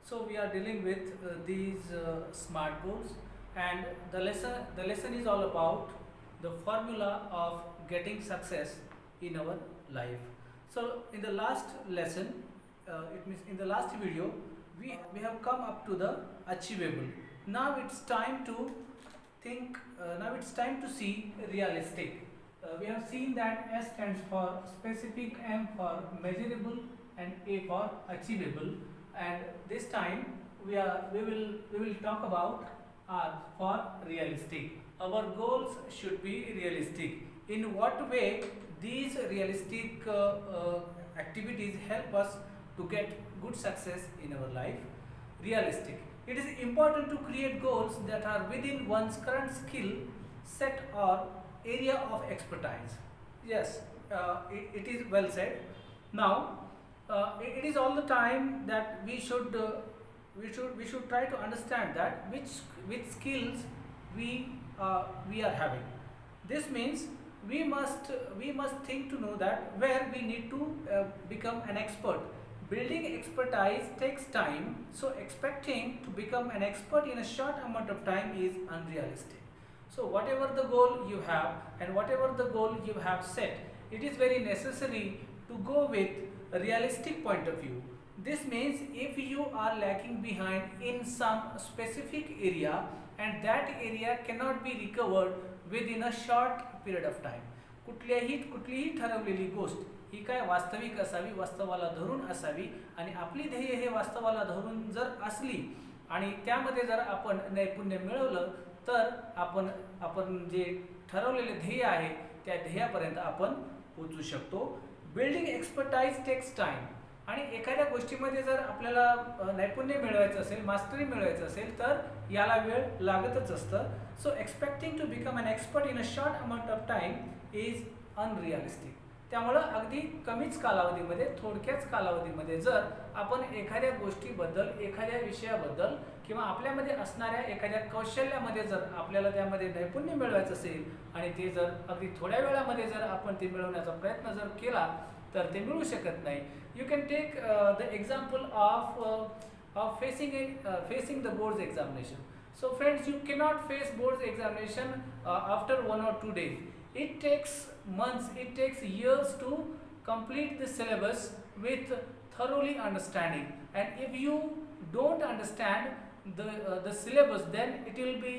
So we are dealing with these smart goals, and the lesson is all about the formula of getting success in our life. So in the last lesson, it means in the last video, we have come up to the achievable. Now it's time to think. Now it's time to see realistic. We have seen that S stands for specific, M for measurable, and A for achievable. And this time we will talk about R for realistic. Our goals should be realistic. In what way these realistic activities help us to get good success in our life? Realistic. It is important to create goals that are within one's current skill set or area of expertise. Yes, it is well said. Now, it is all the time that we should try to understand that which skills we are having. This means we must think to know that where we need to become an expert. Building expertise takes time, so expecting to become an expert in a short amount of time is unrealistic. So whatever the goal you have and whatever the goal you have set, it is very necessary to go with a realistic point of view. This means if you are lacking behind in some specific area and that area cannot be recovered within a short period of time. कुठलीही ठरवलेली गोष्ट ही काय वास्तविक असावी, वास्तवाला धरून असावी आणि आपली ध्येय हे वास्तवाला धरून जर असली आणि त्यामध्ये जर आपण नैपुण्य मिळवलं तर आपण जे ठरवलेले ध्येय आहे त्या ध्येयापर्यंत आपण पोहोचू शकतो. Building expertise takes time. आणि एखाद्या गोष्टीमध्ये जर आपल्याला नैपुण्य मिळवायचं असेल, मास्टरी मिळवायचं असेल तर याला वेळ लागतच असतं. So expecting to become an expert in a short amount of time is unrealistic. त्यामुळं अगदी कमीच कालावधीमध्ये, थोडक्याच कालावधीमध्ये जर आपण एखाद्या गोष्टीबद्दल, एखाद्या विषयाबद्दल किंवा आपल्यामध्ये असणाऱ्या एखाद्या कौशल्यामध्ये जर आपल्याला त्यामध्ये नैपुण्य मिळवायचं असेल आणि ते जर अगदी थोड्या वेळामध्ये जर आपण ते मिळवण्याचा प्रयत्न जर केला तर ते मिळू शकत नाही. You can take the example of facing the boards examination. So friends, you cannot face boards examination after 1 or 2 days. It takes months, it takes years to complete the syllabus with thoroughly understanding. And if you don't understand the syllabus, then it will be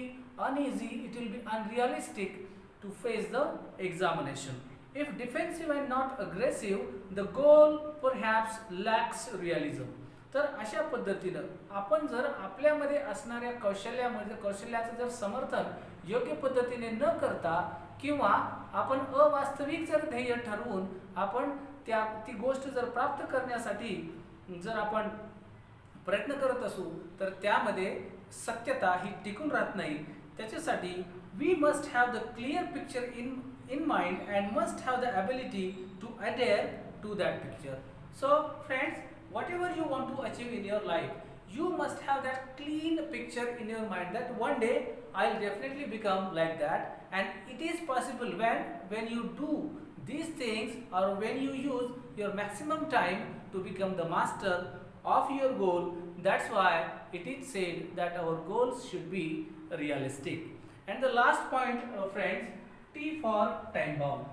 uneasy, it will be unrealistic to face the examination. If defensive and not aggressive, the goal perhaps lacks realism. तर अशा पद्धतीनं आपण जर आपल्यामध्ये असणाऱ्या कौशल्याचं जर समर्थन योग्य पद्धतीने न करता किंवा आपण अवास्तविक जर ध्येय ठरवून आपण ती गोष्ट जर प्राप्त करण्यासाठी जर आपण प्रयत्न करत असू तर त्यामध्ये सत्यता ही टिकून राहत नाही. त्याच्यासाठी we must have the clear picture in mind and must have the ability to adhere to that picture. So friends, whatever you want to achieve in your life, you must have that clean picture in your mind that one day I'll definitely become like that. And it is possible when you do these things or when you use your maximum time to become the master of your goal. That's why it is said that our goals should be realistic. And the last point, friends, T for time bound.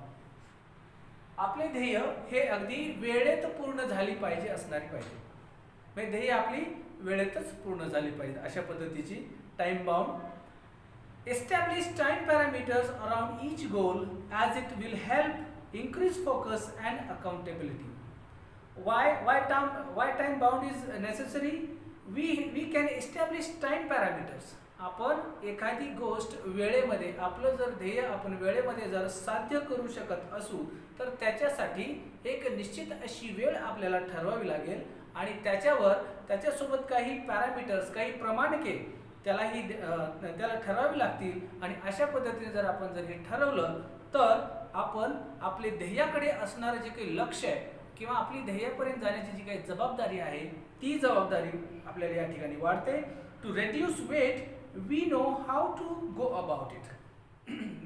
आपले ध्येय हे अगदी वेळेत पूर्ण झाली पाहिजे असणारी पाहिजे. म्हणजे ध्येय आपली वेळेतच पूर्ण झाली पाहिजे अशा पद्धतीची time bound. Establish time parameters around each goal as it will help increase focus and accountability. Why time bound is necessary? We can establish time parameters. आपण एखादी गोष्ट वेळेमध्ये, आपलं जर ध्येय आपण वेळेमध्ये जर साध्य करू शकत असू तर त्याच्यासाठी एक निश्चित अशी वेळ आपल्याला ठरवावी लागेल आणि त्याच्यासोबत काही पॅरामीटर्स, काही प्रमाणके त्याला ठरवावी लागतील. आणि अशा पद्धतीने जर आपण जर हे ठरवलं तर आपण आपले ध्येयाकडे असणारं जे काही लक्ष आहे किंवा आपली ध्येयापर्यंत जाण्याची जी काही जबाबदारी आहे ती जबाबदारी आपल्याला या ठिकाणी वाढते. To reduce weight we know how to go about it.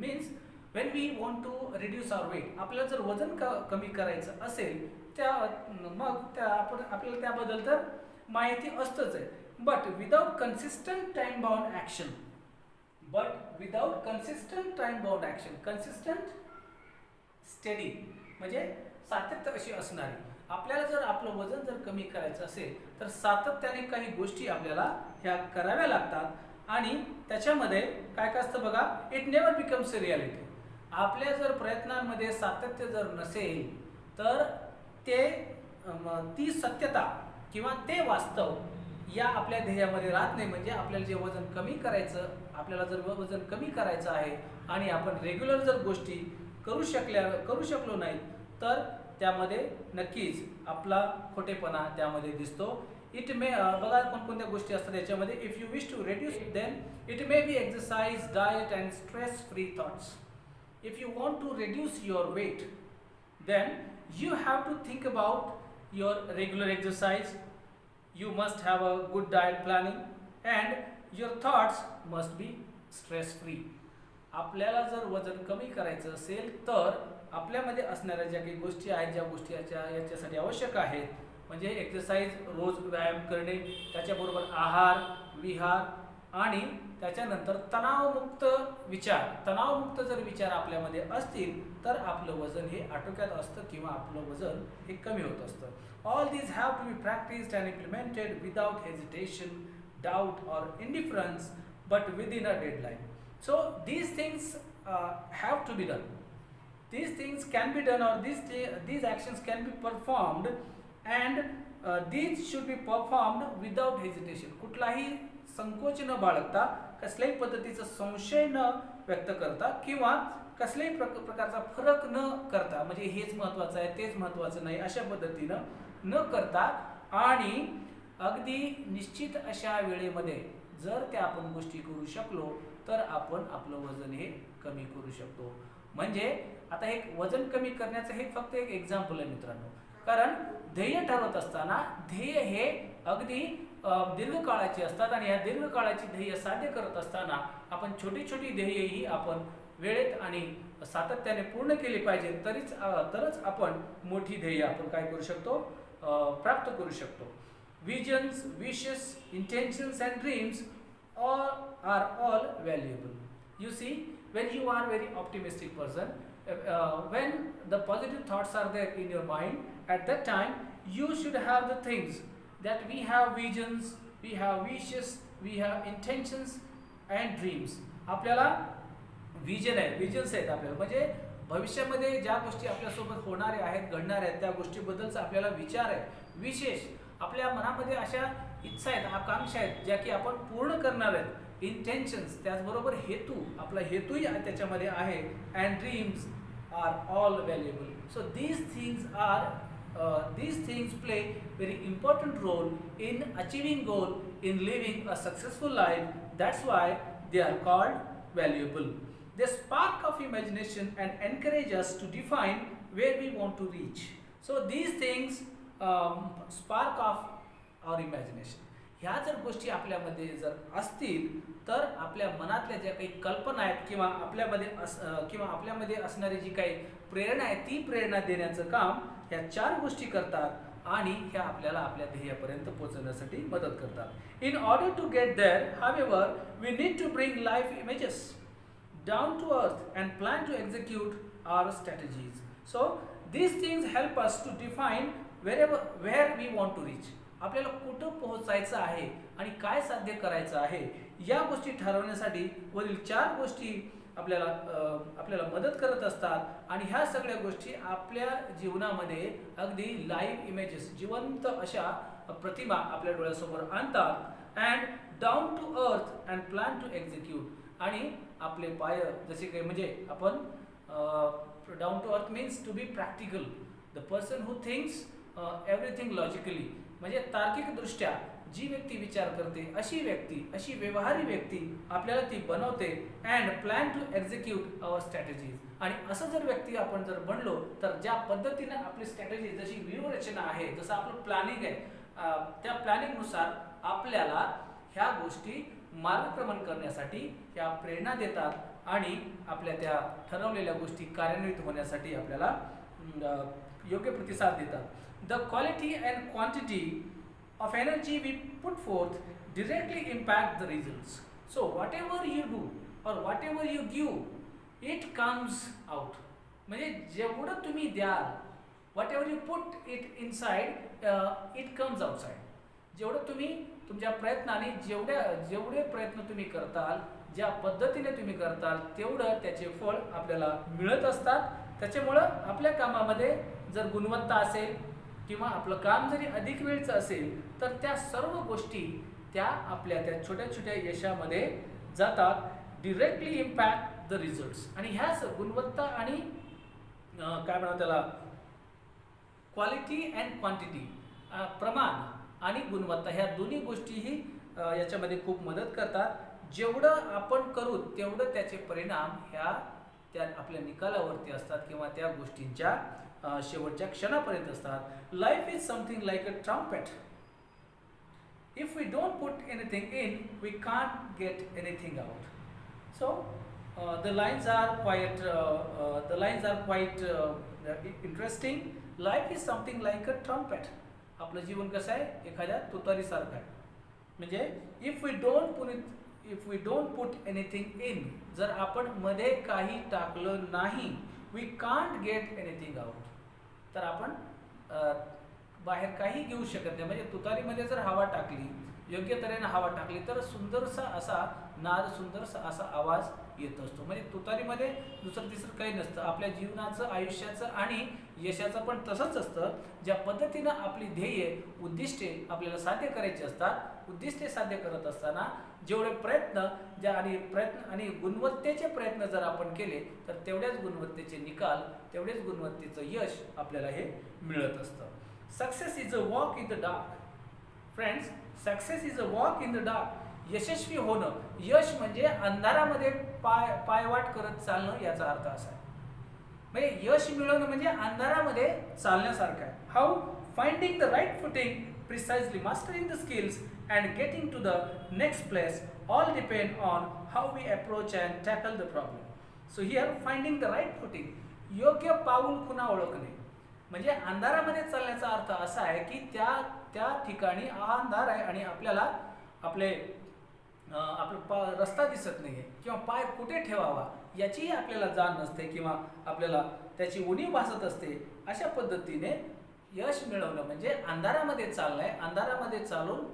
Means when we want to reduce our weight, आपल्याला जर वजन कमी करायचं असेल आपल्याला त्याबद्दल तर माहिती असतंच आहे. But without consistent time bound action, consistent study म्हणजे सातत्य अशी असणारी. आपल्याला जर आपलं वजन जर कमी करायचं असेल तर सातत्याने काही गोष्टी आपल्याला ह्या कराव्या लागतात आणि त्याच्यामध्ये काय काय असतं बघा, it never becomes a reality. आपल्या जर प्रयत्नांमध्ये सातत्य जर नसेल तर ती सत्यता किंवा ते वास्तव या आपल्या ध्येयामध्ये राहत नाही. म्हणजे आपल्याला जे वजन कमी करायचं, आपल्याला जर वजन कमी करायचं आहे आणि आपण रेग्युलर जर गोष्टी करू शकलो नाही तर त्यामध्ये नक्कीच आपला खोटेपणा त्यामध्ये दिसतो. इट मे बघा कोणकोणत्या गोष्टी असतात याच्यामध्ये. If you wish to reduce then it may be exercise, diet and stress free thoughts. If you want to reduce your weight then you have to think about your regular exercise, you must have a good diet planning and your thoughts must be stress free. आपल्याला जर वजन कमी करायचं असेल तर आपल्यामध्ये असणाऱ्या ज्या काही गोष्टी आहेत, ज्या गोष्टी याच्यासाठी आवश्यक आहेत, म्हणजे एक्सरसाइज, रोज व्यायाम करणे, त्याच्याबरोबर आहार विहार आणि त्याच्यानंतर तणावमुक्त जर विचार आपल्यामध्ये असतील तर आपलं वजन हे आटोक्यात असतं किंवा आपलं वजन हे कमी होत असतं. All these have to be practised and implemented without hesitation, doubt और indifference but within a deadline. So these things have to be done. These things can be done, or these actions can be performed, and these should be performed without hesitation. कुठलाही संकोच न बाळगता, कसल्याही पद्धतीचा संशय न व्यक्त करता किंवा कसल्याही प्रकारचा फरक न करता, म्हणजे हेच महत्त्वाचं आहे तेच महत्त्वाचं नाही अशा पद्धतीनं न करता आणि अगदी निश्चित अशा वेळेमध्ये जर त्या आपण गोष्टी करू शकलो तर आपण आपलं वजन हे कमी करू शकतो. म्हणजे आता हे वजन कमी करण्याचं हे फक्त एक एक्झाम्पल आहे मित्रांनो. कारण ध्येय ठरवत असताना ध्येय हे अगदी दीर्घकाळाची असतात आणि या दीर्घकाळाची ध्येय साध्य करत असताना आपण छोटी छोटी ध्येयही आपण वेळेत आणि सातत्याने पूर्ण केली पाहिजे. तरच आपण मोठी ध्येय आपण काय करू शकतो, प्राप्त करू शकतो. Visions, wishes, intentions and dreams are all valuable. You see, when you are very optimistic person, when the positive thoughts are there in your mind, at that time you should have the things that we have visions, we have wishes, we have intentions and dreams. आपल्याला vision आहे, visions आहेत आपल्याला, म्हणजे भविष्यामध्ये ज्या गोष्टी आपल्यासोबत होणाऱ्या आहेत, घडणाऱ्या आहेत त्या गोष्टीबद्दलचा आपल्याला विचार आहे. विशेष आपल्या मनामध्ये अशा इच्छा आहेत, आकांक्षा आहेत ज्या की आपण पूर्ण करणार आहेत. इंटेन्शन्स, त्याचबरोबर हेतू, आपला हेतूही त्याच्यामध्ये आहे. And dreams are all valuable. So these things play very important role in achieving goal, in living a successful life. That's why they are called valuable. They spark of imagination and encourage us to define where we want to reach. So these things spark of our imagination. ह्या जर गोष्टी आपल्यामध्ये जर असतील तर आपल्या मनातल्या ज्या काही कल्पना आहेत किंवा आपल्यामध्ये असणारी जी काही प्रेरणा आहे ती प्रेरणा देण्याचं काम ह्या चार गोष्टी करतात आणि ह्या आपल्याला आपल्या ध्येयापर्यंत पोहोचण्यासाठी मदत करतात. In order to get there, however, we need to bring life images down to earth and plan to execute our strategies. So these things help us to define where we want to reach. आपल्याला कुठं पोहोचायचं आहे आणि काय साध्य करायचं आहे या गोष्टी ठरवण्यासाठी वरील चार गोष्टी आपल्याला मदत करत असतात आणि ह्या सगळ्या गोष्टी आपल्या जीवनामध्ये अगदी लाईव्ह इमेजेस, जिवंत अशा प्रतिमा आपल्या डोळ्यासमोर आणतात. And down to earth and plan to execute, आणि आपले पाय जसे काही, म्हणजे आपण down to earth means to be practical. The person who thinks everything logically, म्हणजे तार्किकदृष्ट्या जी व्यक्ती विचार करते अशी व्यक्ती, अशी व्यवहारी व्यक्ती आपल्याला ती बनवते. And plan to execute our strategies, आणि असं जर व्यक्ती आपण जर बनलो तर ज्या पद्धतीने आपली स्ट्रॅटेजी, जशी व्यूहरचना आहे, जसं आपलं प्लॅनिंग आहे, त्या प्लॅनिंगनुसार आपल्याला ह्या गोष्टी मार्गक्रमण करण्यासाठी ह्या प्रेरणा देतात आणि आपल्या त्या ठरवलेल्या गोष्टी कार्यान्वित होण्यासाठी आपल्याला योग्य प्रतिसाद देतात. The quality and quantity of energy we put forth directly impact the results. So whatever you do or whatever you give, it comes out. म्हणजे जेवढं तुम्ही द्याल, whatever you put it inside, it comes outside. जेवढं तुम्ही तुमच्या प्रयत्नाने जेवढे प्रयत्न तुम्ही करताल, ज्या पद्धतीने तुम्ही करताल, तेवढं त्याचे फळ आपल्याला मिळत असतात. त्याच्यामुळं आपल्या कामामध्ये जर गुणवत्ता असेल किंवा आपलं काम जरी अधिक वेळचं असेल, तर त्या सर्व गोष्टी त्या आपल्या त्या छोट्या छोट्या यशामध्ये जातात, डिरेक्टली इम्पॅक्ट द रिझल्ट्स. आणि ह्याच गुणवत्ता आणि काय म्हणतात त्याला, क्वालिटी अँड क्वांटिटी, प्रमाण आणि गुणवत्ता, ह्या दोन्ही गोष्टीही याच्यामध्ये खूप मदत करतात. जेवढं आपण करू तेवढं त्याचे परिणाम ह्या त्या आपल्या निकालावरती असतात किंवा त्या गोष्टींच्या शेवटच्या क्षणापर्यंत असतात. Life is something like a trumpet. If we don't put anything in, we can't get anything out. So the lines are quite interesting. Life is something like a trumpet. आपलं जीवन कसं आहे, एखाद्या तुतारीसारखं आहे. म्हणजे if we don't put anything in, जर आपण मध्ये काही टाकलं नाही, we can't get anything out, तर आपण बाहेर काही घेऊ शकत नाही. म्हणजे तुतारीमध्ये जर हवा टाकली, योग्य तऱ्हेने हवा टाकली, तर सुंदरसा असा नाद, सुंदरसा असा आवाज येत असतो. म्हणजे तुतारीमध्ये दुसरं तिसरं काही नसतं. आपल्या जीवनाचं, आयुष्याचं आणि यशाचं पण तसंच असतं. ज्या पद्धतीनं आपली ध्येय, उद्दिष्टे आपल्याला साध्य करायची असतात, उद्दिष्टे साध्य करत असताना जेवढे प्रयत्न आणि गुणवत्तेचे प्रयत्न जर आपण केले, तर तेवढ्याच गुणवत्तेचे निकाल, तेवढेच गुणवत्तेचं यश आपल्याला हे मिळत असतं. Success is a walk in the dark. Friends, success is a walk in the dark. यशस्वी होणं, यश म्हणजे अंधारामध्ये पायवाट करत चालणं, याचा अर्थ असा आहे. म्हणजे यश मिळवणं म्हणजे अंधारामध्ये चालण्यासारखं आहे. How? Finding the right footing, precisely mastering the skills and getting to the next place, all depend on how we approach and tackle the problem. So here finding the right footing, योग्य पाऊल खुणा ओळखणे. म्हणजे अंधारामध्ये चालण्याचा अर्थ असा आहे की त्या ठिकाणी अंधार आहे आणि आपल्याला आपला रस्ता दिसत नाहीये किंवा पाय कुठे ठेवावा याचीही आपल्याला जाण नसते किंवा आपल्याला त्याची उणीव भासत असते. अशा पद्धतीने यश मिळवणं म्हणजे अंधारामध्ये चालणं, अंधारामध्ये चालून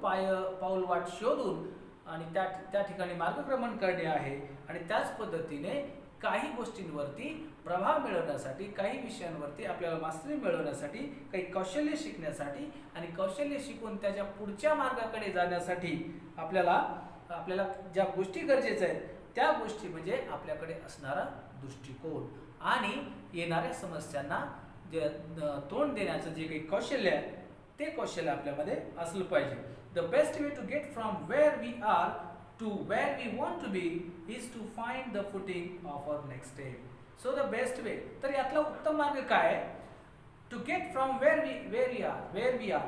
पाऊल वाट शोधून आणि त्या ठिकाणी मार्गक्रमण करणे आहे. आणि त्याच पद्धतीने काही गोष्टींवरती प्रभाव मिळवण्यासाठी, काही विषयांवरती आपल्याला मास्टरी मिळवण्यासाठी, काही कौशल्य शिकण्यासाठी आणि कौशल्य शिकून त्याच्या पुढच्या मार्गाकडे जाण्यासाठी आपल्याला ज्या गोष्टी गरजेच्या आहेत, त्या गोष्टी म्हणजे आपल्याकडे असणारा दृष्टिकोन आणि येणाऱ्या समस्यांना जे तोंड देण्याचं जे काही कौशल्य आहे, ते कौशल्य आपल्यामध्ये असलं पाहिजे. The best way to get from where we are to where we want to be is to find the footing of our next step. So the best way, तर यातला उत्तम मार्ग काय आहे? To get from where we are,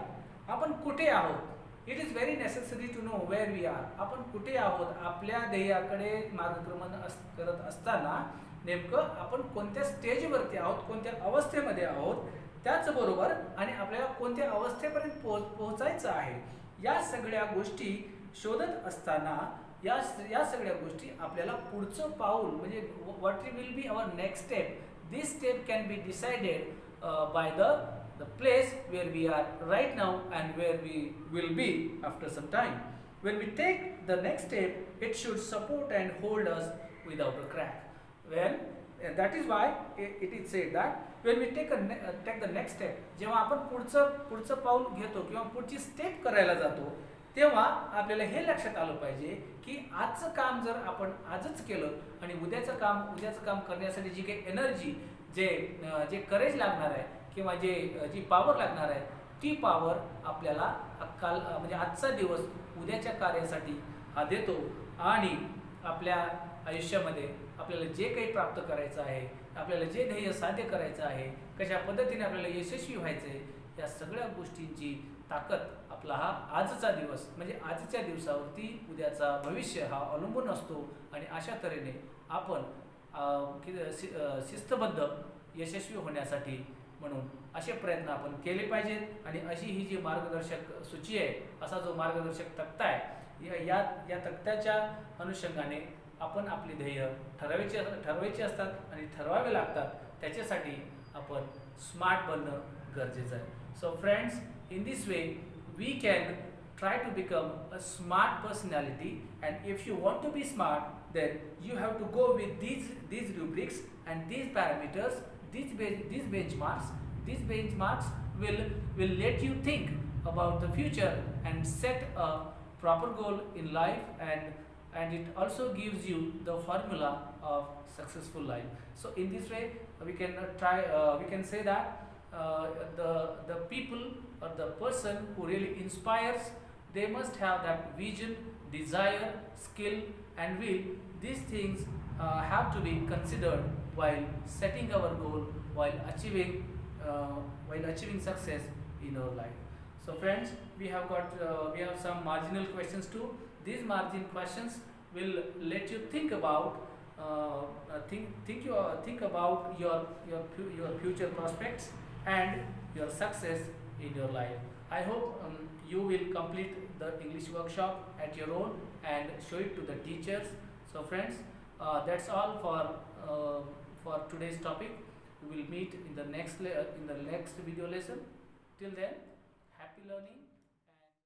आपण कुठे आहोत. It is very necessary to know where we are. आपण कुठे आहोत, आपल्या ध्येयाकडे मार्गक्रमण करत असताना नेमकं आपण कोणत्या स्टेजवरती आहोत, कोणत्या अवस्थेमध्ये आहोत, त्याचबरोबर आणि आपल्याला कोणत्या अवस्थेपर्यंत पोहोचायचं आहे, या सगळ्या गोष्टी शोधत असताना या सगळ्या गोष्टी आपल्याला पुढचं पाऊल म्हणजे what will be our next step, this step can be decided by the place where we are right now and where we will be after some time. When we take the next step, it should support and hold us without a crack. that is why it is said that when we take the next step, जेव्हा आपण पुढचं पाऊल घेतो किंवा पुढची step करायला जातो, तेव्हा आपल्याला हे लक्षात आलं पाहिजे की आजचं काम जर आपण आजच केलं आणि उद्याचं काम करण्यासाठी जी काही एनर्जी, जे करेज लागणार आहे किंवा जी पॉवर लागणार आहे, ती पॉवर आपल्याला म्हणजे आजचा दिवस उद्याच्या कार्यासाठी हा देतो. आणि आपल्या आयुष्यामध्ये आपल्याला जे काही प्राप्त करायचं आहे, आपल्याला जे ध्येय साध्य करायचं आहे, कशा पद्धतीने आपल्याला यशस्वी व्हायचं आहे, या सगळ्या गोष्टींची ताकद आपला हा आजचा दिवस म्हणजे आजच्या दिवसावरती उद्याचा भविष्य हा अवलंबून असतो. आणि अशा तऱ्हेने आपण शिस्तबद्ध यशस्वी होण्यासाठी म्हणून असे प्रयत्न आपण केले पाहिजेत. आणि अशी ही जी मार्गदर्शक सूची आहे, असा जो मार्गदर्शक तक्ता आहे, या तक्त्याच्या अनुषंगाने आपण आपली ध्येय ठरवायची असतात आणि ठरवावे लागतात. त्याच्यासाठी आपण स्मार्ट बनणं गरजेचं आहे. So friends, in this way we can try to become a smart personality, and if you want to be smart, then you have to go with these rubrics and these parameters, these benchmarks. These benchmarks will let you think about the future and set a proper goal in life, and it also gives you the formula of successful life. So in this way we can say that the people or the person who really inspires, they must have that vision, desire, skill and will. These things have to be considered while setting our goal, while achieving success in our life. So friends, we have some marginal questions too. These margin questions will let you think about think about your future prospects and your success in your life. I hope you will complete the English workshop at your own and show it to the teachers. So friends, that's all for today's topic. We will meet in the next video lesson. Till then, happy learning.